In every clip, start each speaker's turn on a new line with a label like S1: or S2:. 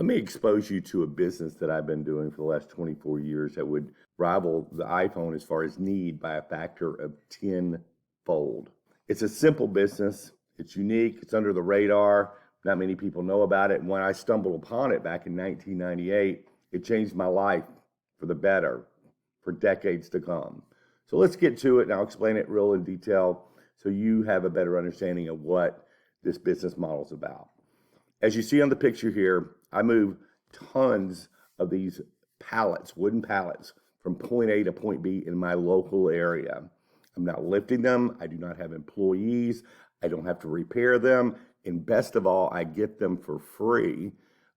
S1: Let me expose you to a business that I've been doing for the last 24 years that would rival the iPhone as far as need by a factor of 10-fold. It's a simple business. It's unique. It's under the radar. Not many people know about it. And when I stumbled upon it back in 1998, it changed my life for the better for decades to come. So let's get to it, and I'll explain it real in detail so you have a better understanding of what this business model is about. As you see on the picture here, I move tons of these pallets, wooden pallets, from point A to point B in my local area. I'm not lifting them. I do not have employees. I don't have to repair them. And best of all, I get them for free,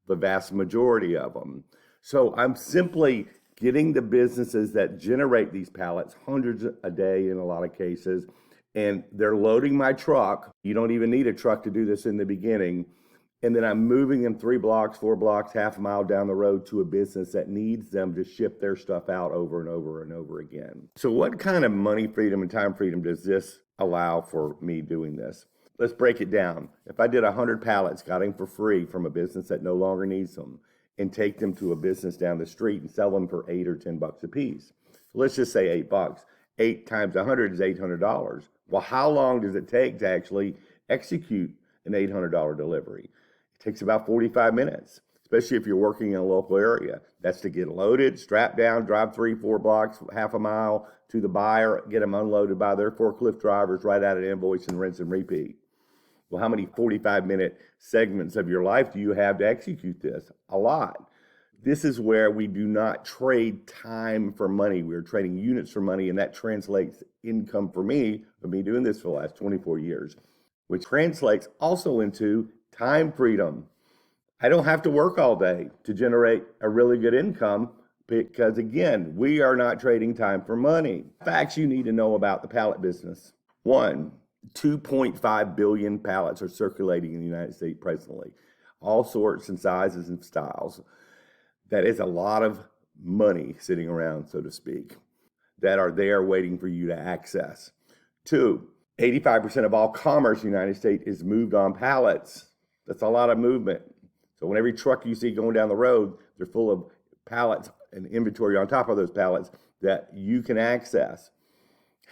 S1: the vast majority of them. So I'm simply getting the businesses that generate these pallets, hundreds a day in a lot of cases, and they're loading my truck. You don't even need a truck to do this in the beginning. And then I'm moving them 3 blocks, 4 blocks, half a mile down the road to a business that needs them to ship their stuff out over and over and over again. So what kind of money freedom and time freedom does this allow for me doing this? Let's break it down. If I did 100 pallets, got them for free from a business that no longer needs them, and take them to a business down the street and sell them for $8 or $10 a piece. Let's just say $8. 8 times 100 is $800. Well, how long does it take to actually execute an $800 delivery? It takes about 45 minutes, especially if you're working in a local area. That's to get loaded, strap down, drive 3, 4 blocks, half a mile to the buyer, get them unloaded by their forklift drivers, write out an invoice, and rinse and repeat. Well, how many 45-minute segments of your life do you have to execute this? A lot. This is where we do not trade time for money. We're trading units for money, and that translates income for me, of me doing this for the last 24 years, which translates also into time freedom. I don't have to work all day to generate a really good income because, again, we are not trading time for money. Facts you need to know about the pallet business. 1, 2.5 billion pallets are circulating in the United States presently, all sorts and sizes and styles. That is a lot of money sitting around, so to speak, that are there waiting for you to access. 2, 85% of all commerce in the United States is moved on pallets. That's a lot of movement. So when every truck you see going down the road, they're full of pallets and inventory on top of those pallets that you can access.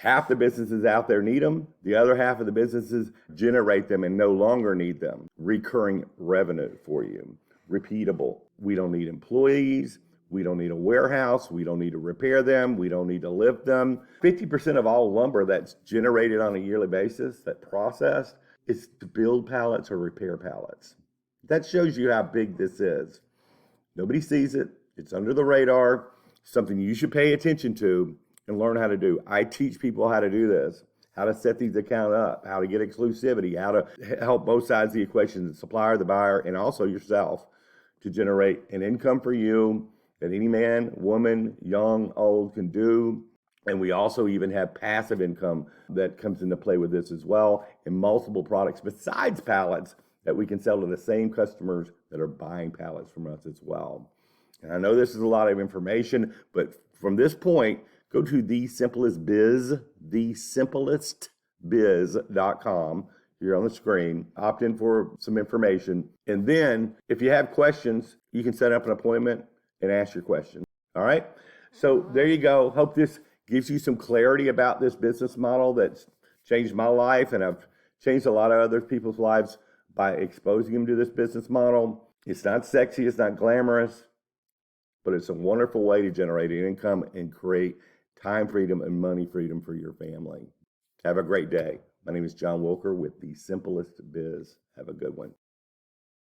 S1: Half the businesses out there need them. The other half of the businesses generate them and no longer need them. Recurring revenue for you. Repeatable. We don't need employees. We don't need a warehouse. We don't need to repair them. We don't need to lift them. 50% of all lumber that's generated on a yearly basis, that processed, is to build pallets or repair pallets. That shows you how big this is. Nobody sees it. It's under the radar. Something you should pay attention to and learn how to do. I teach people how to do this, how to set these accounts up, how to get exclusivity, how to help both sides of the equation, the supplier, the buyer, and also yourself, to generate an income for you that any man, woman, young, old can do. And we also even have passive income that comes into play with this as well, and multiple products besides pallets that we can sell to the same customers that are buying pallets from us as well. And I know this is a lot of information, but from this point, go to thesimplestbiz.com here on the screen, opt in for some information. And then if you have questions, you can set up an appointment and ask your question. All right. So there you go. Hope this gives you some clarity about this business model that's changed my life, and I've changed a lot of other people's lives by exposing them to this business model. It's not sexy. It's not glamorous, but it's a wonderful way to generate an income and create time freedom and money freedom for your family. Have a great day. My name is John Wilker with The Simplest Biz. Have a good one.